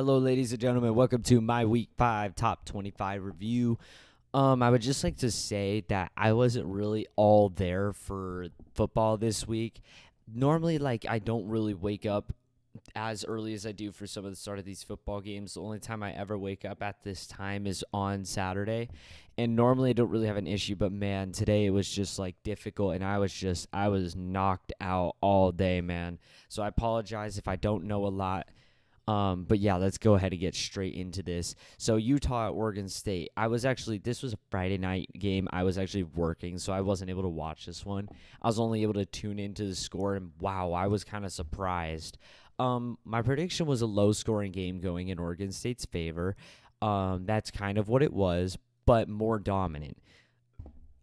Hello, ladies and gentlemen. Welcome to my Week 5 Top 25 review. I would just like to say that I wasn't really all there for football this week. Normally, I don't really wake up as early as I do for some of the start of these football games. The only time I ever wake up at this time is on Saturday. And normally I don't really have an issue, but man, today it was just difficult and I was knocked out all day, man. So I apologize if I don't know a lot. But yeah, let's go ahead and get straight into this. So Utah at Oregon State. This was a Friday night game. I was actually working, so I wasn't able to watch this one. I was only able to tune into the score, and wow, I was kind of surprised. My prediction was a low-scoring game going in Oregon State's favor. That's kind of what it was, but more dominant.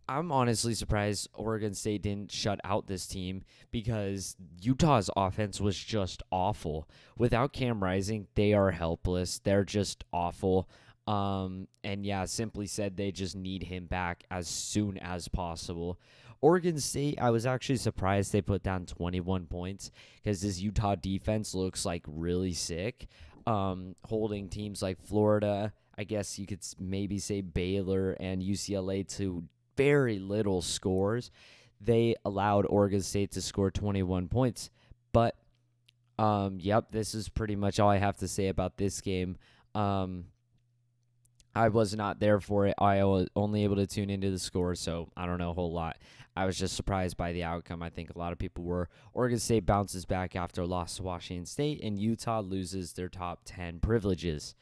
I'm honestly surprised Oregon State didn't shut out this team because Utah's offense was just awful. Without Cam Rising, they are helpless. They're just awful. And yeah, simply said, they just need him back as soon as possible. Oregon State, I was actually surprised they put down 21 points because this Utah defense looks really sick. Holding teams like Florida, I guess you could maybe say Baylor and UCLA to very little scores. They allowed Oregon State to score 21 points. But, yep, this is pretty much all I have to say about this game. I was not there for it. I was only able to tune into the score, so I don't know a whole lot. I was just surprised by the outcome. I think a lot of people were. Oregon State bounces back after a loss to Washington State, and Utah loses their top 10 privileges.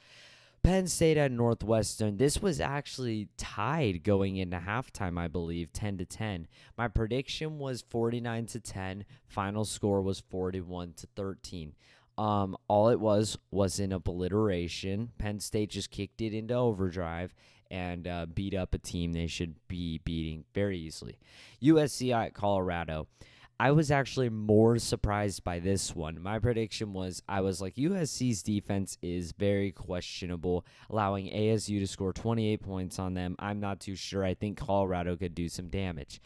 Penn State at Northwestern. This was actually tied going into halftime, I believe, 10-10. My prediction was 49-10. Final score was 41-13. All it was an obliteration. Penn State just kicked it into overdrive and beat up a team they should be beating very easily. USC at Colorado. I was actually more surprised by this one. My prediction was, USC's defense is very questionable, allowing ASU to score 28 points on them. I'm not too sure. I think Colorado could do some damage.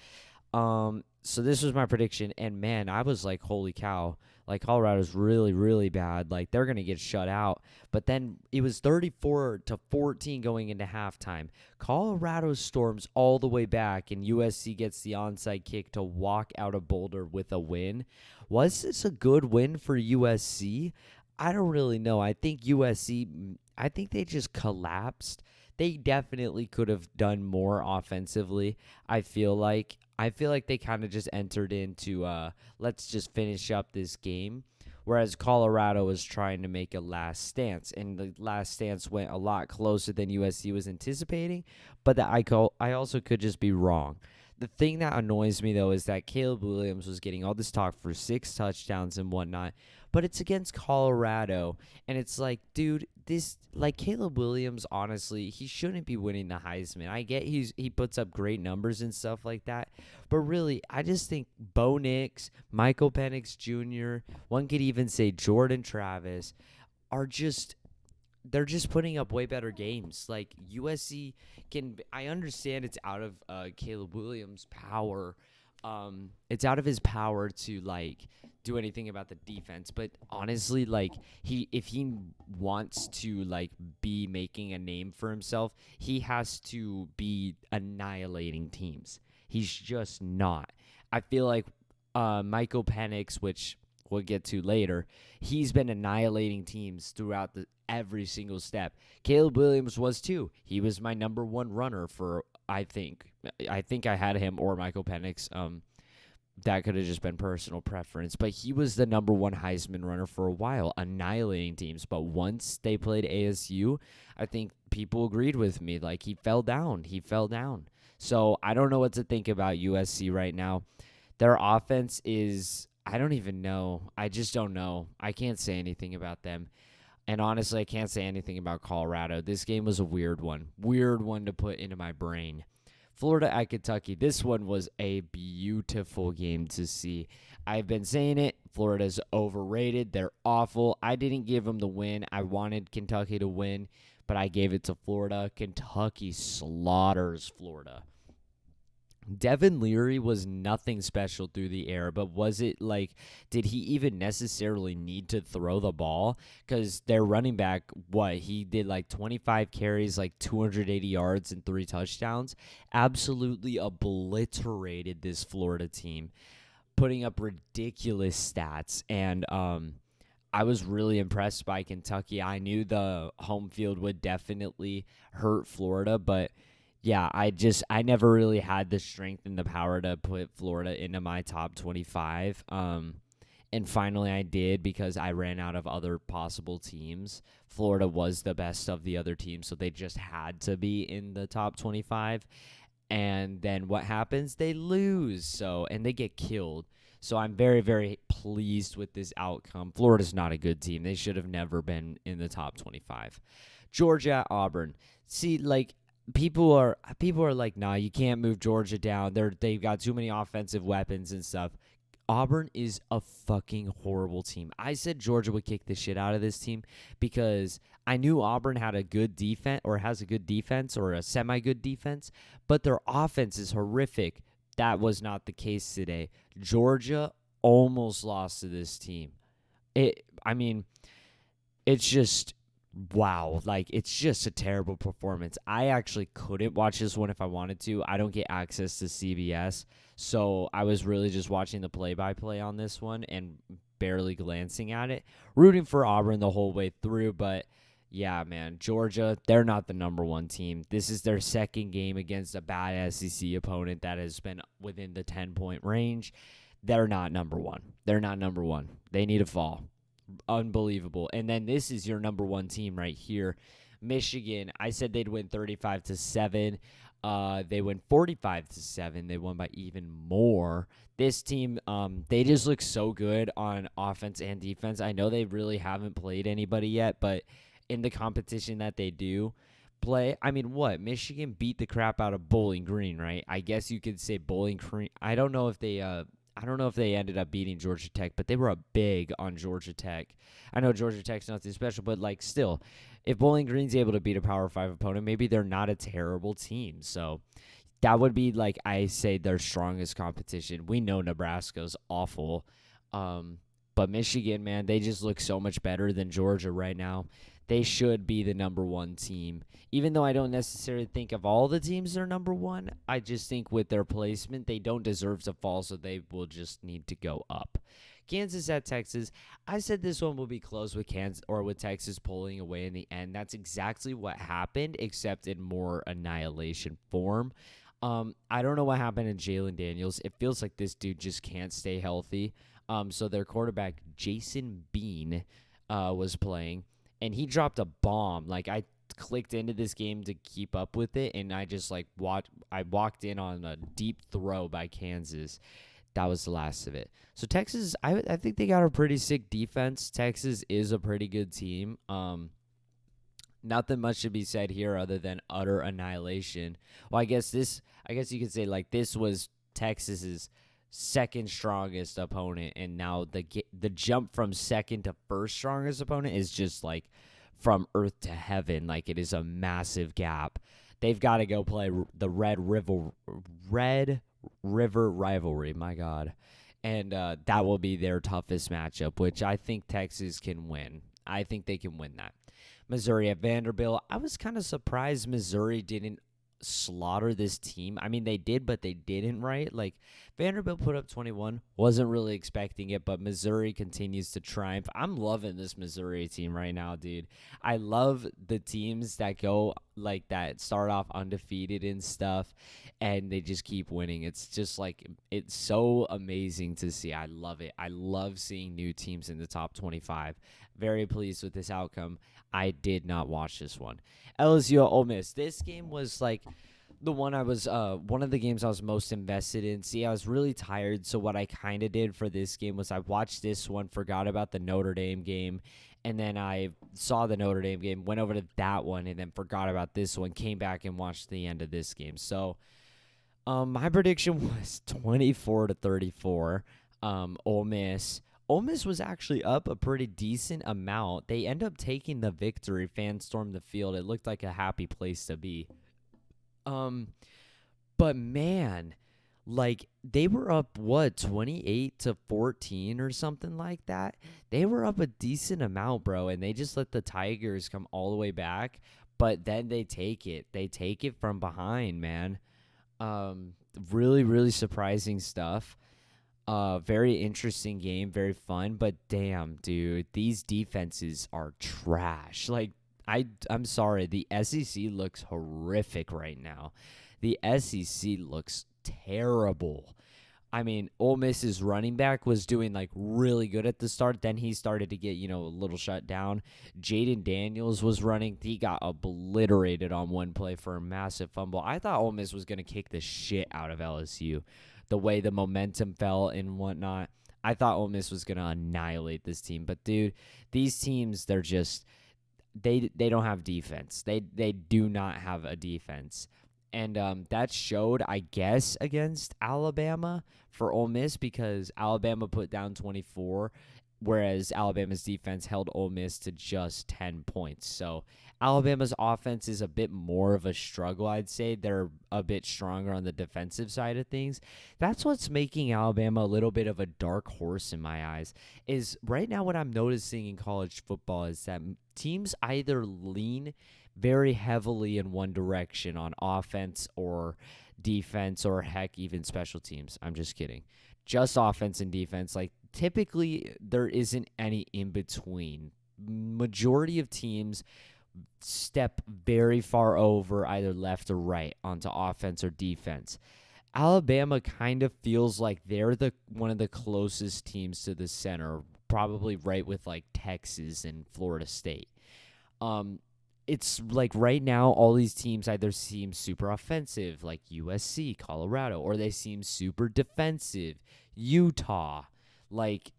So this was my prediction, and man, I was like, holy cow. Colorado's really, really bad. They're going to get shut out. But then it was 34-14 going into halftime. Colorado storms all the way back, and USC gets the onside kick to walk out of Boulder with a win. Was this a good win for USC? I don't really know. I think they just collapsed. They definitely could have done more offensively, I feel like. I feel like they kind of just entered into, let's just finish up this game, whereas Colorado was trying to make a last stance, and the last stance went a lot closer than USC was anticipating, but I also could just be wrong. The thing that annoys me, though, is that Caleb Williams was getting all this talk for 6 touchdowns and whatnot, but it's against Colorado, and it's dude, Caleb Williams, honestly, he shouldn't be winning the Heisman. I get he puts up great numbers and stuff like that, but really, I just think Bo Nix, Michael Penix Jr., one could even say Jordan Travis, they're just putting up way better games. USC I understand it's out of Caleb Williams' power. It's out of his power to do anything about the defense, but honestly, if he wants to be making a name for himself, he has to be annihilating teams. He's just not. I feel like Michael Penix, which we'll get to later, he's been annihilating teams throughout every single step. Caleb Williams was too. He was my number one runner for, I think I had him or Michael Penix. That could have just been personal preference, but he was the number one Heisman runner for a while, annihilating teams. But once they played ASU, I think people agreed with me. He fell down. So I don't know what to think about USC right now. Their offense is, I don't even know. I just don't know. I can't say anything about them. And honestly, I can't say anything about Colorado. This game was a weird one to put into my brain. Florida at Kentucky. This one was a beautiful game to see. I've been saying it. Florida's overrated. They're awful. I didn't give them the win. I wanted Kentucky to win, but I gave it to Florida. Kentucky slaughters Florida. Devin Leary was nothing special through the air, but was it like, did he even necessarily need to throw the ball? Because their running back, he did like 25 carries, like 280 yards and 3 touchdowns. Absolutely obliterated this Florida team, putting up ridiculous stats. And I was really impressed by Kentucky. I knew the home field would definitely hurt Florida, but yeah, I never really had the strength and the power to put Florida into my top 25. And finally I did because I ran out of other possible teams. Florida was the best of the other teams, so they just had to be in the top 25. And then what happens? They lose. And they get killed. So I'm very, very pleased with this outcome. Florida's not a good team. They should have never been in the top 25. Georgia, Auburn. See, like, people are like, nah, you can't move Georgia down. They've got too many offensive weapons and stuff. Auburn is a fucking horrible team. I said Georgia would kick the shit out of this team because I knew Auburn had a good defense or has a good defense or a semi-good defense, but their offense is horrific. That was not the case today. Georgia almost lost to this team. I mean, it's just wow. Like, it's just a terrible performance. I actually couldn't watch this one if I wanted to. I don't get access to CBS, so I was really just watching the play-by-play on this one and barely glancing at it. Rooting for Auburn the whole way through, but yeah, man, Georgia, they're not the number one team. This is their second game against a bad SEC opponent that has been within the 10-point range. They're not number one. They're not number one. They need to fall. Unbelievable. And then this is your number one team right here. Michigan, I said they'd win 35-7. They win 45-7. They won by even more. This team, they just look so good on offense and defense. I know they really haven't played anybody yet, but in the competition that they do play, I mean, Michigan beat the crap out of Bowling Green, right? I guess you could say Bowling Green. I don't know if they ended up beating Georgia Tech, but they were big on Georgia Tech. I know Georgia Tech's nothing special, but like still, if Bowling Green's able to beat a Power 5 opponent, maybe they're not a terrible team. So that would be, like, I say, their strongest competition. We know Nebraska's awful. But Michigan, man, they just look so much better than Georgia right now. They should be the number one team. Even though I don't necessarily think of all the teams are number one, I just think with their placement, they don't deserve to fall, so they will just need to go up. Kansas at Texas. I said this one will be close with Kansas or with Texas pulling away in the end. That's exactly what happened, except in more annihilation form. I don't know what happened to Jalen Daniels. It feels like this dude just can't stay healthy. So their quarterback, Jason Bean, was playing, and he dropped a bomb. Like, I clicked into this game to keep up with it, and I just, like, walked in on a deep throw by Kansas. That was the last of it. So Texas, I think they got a pretty sick defense. Texas is a pretty good team. Nothing much to be said here other than utter annihilation. Well, I guess you could say, like, this was Texas's second strongest opponent, and now the jump from second to first strongest opponent is just like from earth to heaven. Like, it is a massive gap. They've got to go play the Red River rivalry, my God, and that will be their toughest matchup, which I think Texas can win. I think they can win that. Missouri at Vanderbilt. I was kind of surprised Missouri didn't slaughter this team. I mean, they did, but they didn't, right? Like, Vanderbilt put up 21. Wasn't really expecting it, but Missouri continues to triumph. I'm loving this Missouri team right now, dude. I love the teams that go like that, start off undefeated and stuff, and they just keep winning. It's just like, it's so amazing to see. I love it. I love seeing new teams in the top 25. Very pleased with this outcome. I did not watch this one. LSU at Ole Miss. This game was like the one one of the games I was most invested in. See, I was really tired, so what I kind of did for this game was I watched this one, forgot about the Notre Dame game, and then I saw the Notre Dame game, went over to that one, and then forgot about this one, came back and watched the end of this game. So, my prediction was 24-34, Ole Miss. Ole Miss was actually up a pretty decent amount. They end up taking the victory. Fans stormed the field. It looked like a happy place to be. But man, Like they were up what 28-14 or something like that. They were up a decent amount, bro, and they just let the Tigers come all the way back, but then they take it. They take it from behind, man. Um really really surprising stuff. Very interesting game, very fun, but damn, dude, these defenses are trash. Like I'm sorry, the SEC looks horrific right now. The SEC looks terrible. I mean, Ole Miss's running back was doing like really good at the start. Then he started to get, a little shut down. Jaden Daniels was running. He got obliterated on one play for a massive fumble. I thought Ole Miss was going to kick the shit out of LSU. The way the momentum fell and whatnot. I thought Ole Miss was going to annihilate this team. But, dude, these teams, they're just they don't have defense. They do not have a defense. And that showed, I guess, against Alabama for Ole Miss because Alabama put down 24, whereas Alabama's defense held Ole Miss to just 10 points. So Alabama's offense is a bit more of a struggle, I'd say. They're a bit stronger on the defensive side of things. That's what's making Alabama a little bit of a dark horse in my eyes. Is right now what I'm noticing in college football is that teams either lean very heavily in one direction on offense or defense or heck, even special teams. I'm just kidding. Just offense and defense. Like typically there isn't any in between. Majority of teams step very far over either left or right onto offense or defense. Alabama kind of feels like they're the one of the closest teams to the center, probably right with like Texas and Florida State. It's like right now all these teams either seem super offensive like USC, Colorado, or they seem super defensive, Utah. Like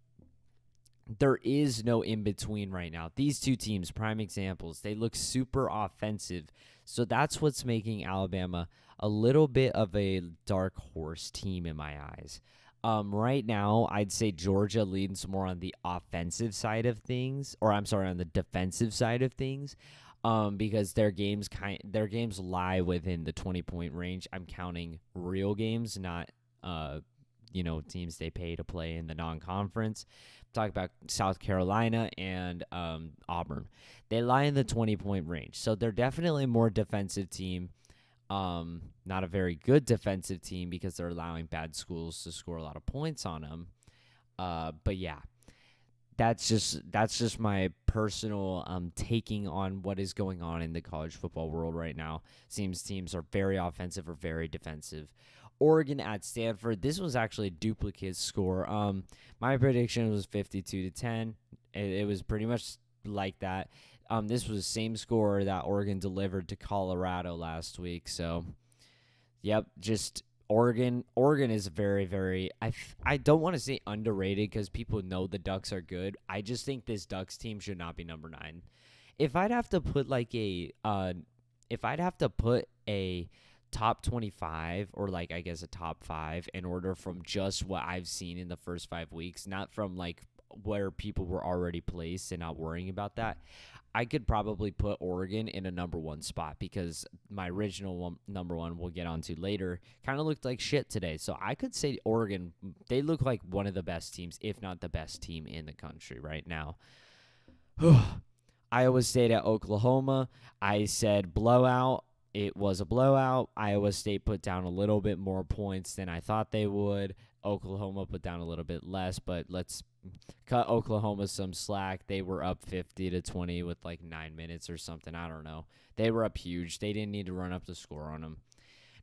there is no in between right now. These two teams, prime examples, they look super offensive. So that's what's making Alabama a little bit of a dark horse team in my eyes. Right now, I'd say Georgia leans more on the offensive side of things, or I'm sorry, on the defensive side of things. Because their games lie within the 20-point range. I'm counting real games, not teams they pay to play in the non-conference. Talk about South Carolina and Auburn. They lie in the 20-point range, so they're definitely a more defensive team. Not a very good defensive team because they're allowing bad schools to score a lot of points on them. But yeah. That's just my personal taking on what is going on in the college football world right now. Seems teams are very offensive or very defensive. Oregon at Stanford. This was actually a duplicate score. My prediction was 52-10. It was pretty much like that. This was the same score that Oregon delivered to Colorado last week. So, yep, just Oregon is very, very. I don't want to say underrated because people know the Ducks are good. I just think this Ducks team should not be number 9. If I'd have to put a top 25 or like I guess a top 5 in order from just what I've seen in the first 5 weeks, not from like where people were already placed and not worrying about that. I could probably put Oregon in a number 1 spot because my original number 1 we'll get onto later kind of looked like shit today. So I could say Oregon, they look like one of the best teams, if not the best team in the country right now. Iowa State at Oklahoma. I said blowout. It was a blowout. Iowa State put down a little bit more points than I thought they would. Oklahoma put down a little bit less, but let's cut Oklahoma some slack. They were up 50-20 with like 9 minutes or something. I don't know. They were up huge. They didn't need to run up the score on them.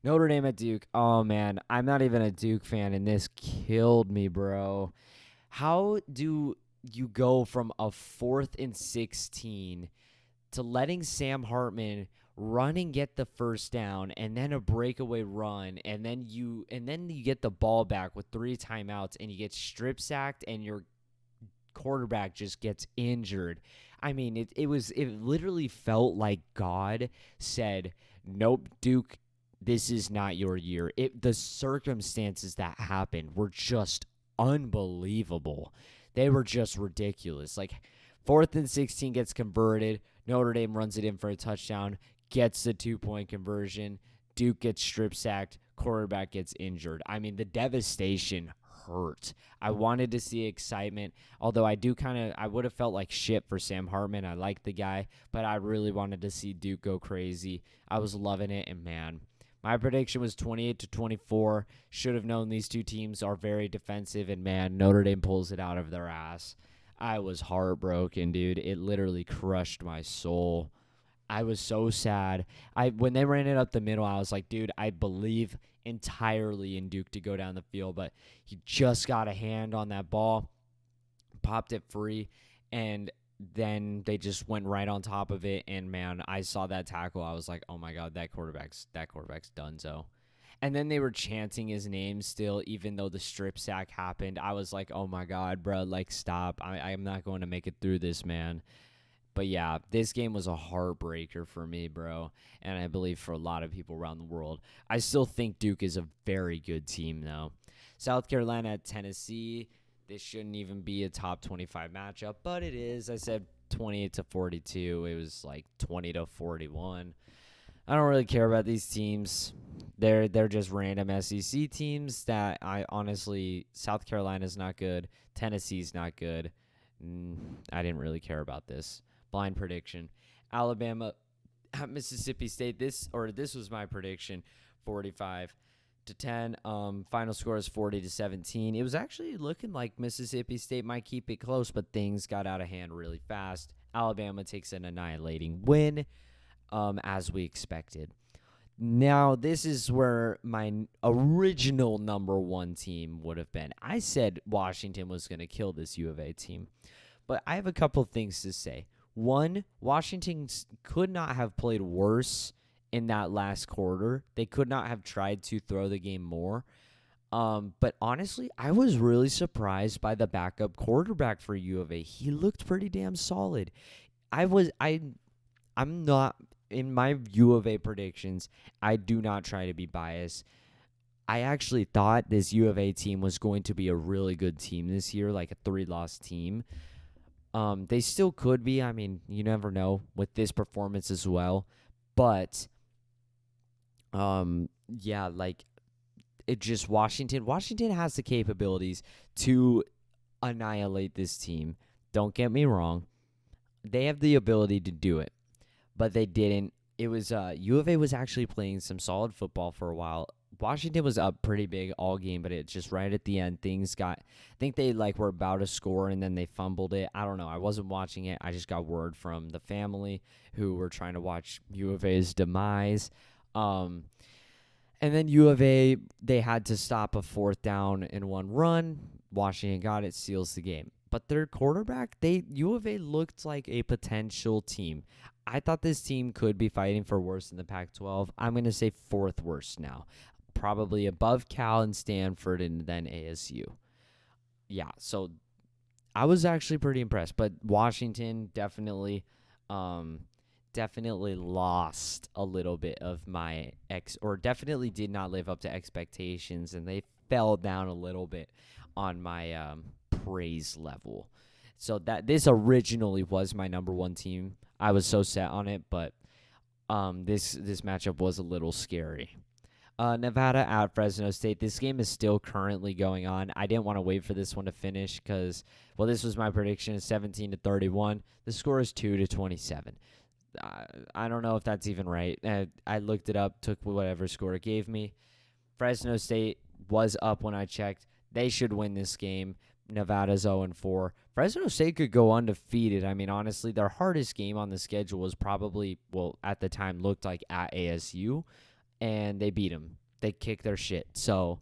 Notre Dame at Duke. Oh, man. I'm not even a Duke fan, and this killed me, bro. How do you go from a 4th and 16 to letting Sam Hartman run and get the first down and then a breakaway run and then you get the ball back with 3 timeouts and you get strip sacked and your quarterback just gets injured? I mean, it literally felt like God said, "Nope, Duke, this is not your year." The circumstances that happened were just unbelievable. They were just ridiculous. Like 4th and 16 gets converted. Notre Dame runs it in for a touchdown, gets the 2-point conversion. Duke gets strip sacked. quarterback gets injured. I mean, the devastation hurt. I wanted to see excitement, although I would have felt like shit for Sam Hartman. I like the guy, but I really wanted to see Duke go crazy. I was loving it, and man, my prediction was 28-24. Should have known these two teams are very defensive, and man, Notre Dame pulls it out of their ass. I was heartbroken, dude. It literally crushed my soul. I was so sad. When they ran it up the middle, I was like, dude, I believe entirely in Duke to go down the field, but he just got a hand on that ball, popped it free, and then they just went right on top of it. And man, I saw that tackle. I was like, oh my god, that quarterback's donezo. And then they were chanting his name still, even though the strip sack happened. I was like, oh my god, bro, like stop. I'm not going to make it through this, man. But yeah, this game was a heartbreaker for me, bro, and I believe for a lot of people around the world. I still think Duke is a very good team, though. South Carolina at Tennessee. This shouldn't even be a top 25 matchup, but it is. I said 28-42. It was like 20-41. I don't really care about these teams. They're just random SEC teams that I honestly, South Carolina's not good. Tennessee's not good. I didn't really care about this. Blind prediction. Alabama at Mississippi State. This was my prediction, 45-10. Final score is 40-17. It was actually looking like Mississippi State might keep it close, but things got out of hand really fast. Alabama takes an annihilating win, as we expected. Now, this is where my original number one team would have been. I said Washington was going to kill this U of A team, but I have a couple of things to say. One, Washington could not have played worse in that last quarter. They could not have tried to throw the game more. But honestly, I was really surprised by the backup quarterback for U of A. He looked pretty damn solid. I'm not, in my U of A predictions, I do not try to be biased. I actually thought this U of A team was going to be a really good team this year, like a 3-loss team. They still could be. I mean, you never know with this performance as well. But, yeah, like, it just Washington has the capabilities to annihilate this team. Don't get me wrong. They have the ability to do it, but they didn't. It was U of A was actually playing some solid football for a while. Washington was up pretty big all game, but it just right at the end, I think they were about to score and then they fumbled it. I don't know. I wasn't watching it. I just got word from the family who were trying to watch U of A's demise. And then U of A, they had to stop a 4th down and 1 run. Washington got it, seals the game. But their quarterback, U of A looked like a potential team. I thought this team could be fighting for worse in the Pac-12. I'm going to say 4th worst now. Probably above Cal and Stanford and then ASU. Yeah, so I was actually pretty impressed. But Washington definitely lost a little bit of my definitely did not live up to expectations, and they fell down a little bit on my praise level. So this originally was my number one team. I was so set on it, but this matchup was a little scary. Nevada at Fresno State. This game is still currently going on. I didn't want to wait for this one to finish because, well, this was my prediction, 17-31. The score is 2-27. I don't know if that's even right. I looked it up, took whatever score it gave me. Fresno State was up when I checked. They should win this game. Nevada's 0-4. Fresno State could go undefeated. I mean, honestly, their hardest game on the schedule was probably, well, at the time looked like at ASU, and they beat them. They kicked their shit. So,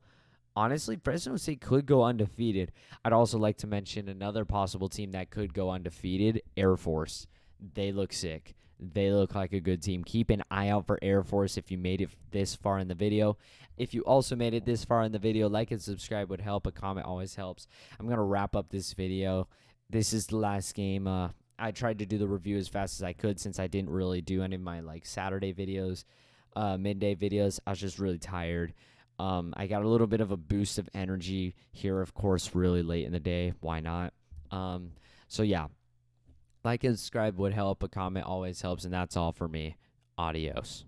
honestly, Fresno State could go undefeated. I'd also like to mention another possible team that could go undefeated, Air Force. They look sick. They look like a good team. Keep an eye out for Air Force if you made it this far in the video. If you also made it this far in the video, like and subscribe would help. A comment always helps. I'm going to wrap up this video. This is the last game. I tried to do the review as fast as I could since I didn't really do any of my Saturday videos, midday videos. I was just really tired. I got a little bit of a boost of energy here, of course, really late in the day. Why not? So, yeah. Like and subscribe would help. A comment always helps, and that's all for me. Adios.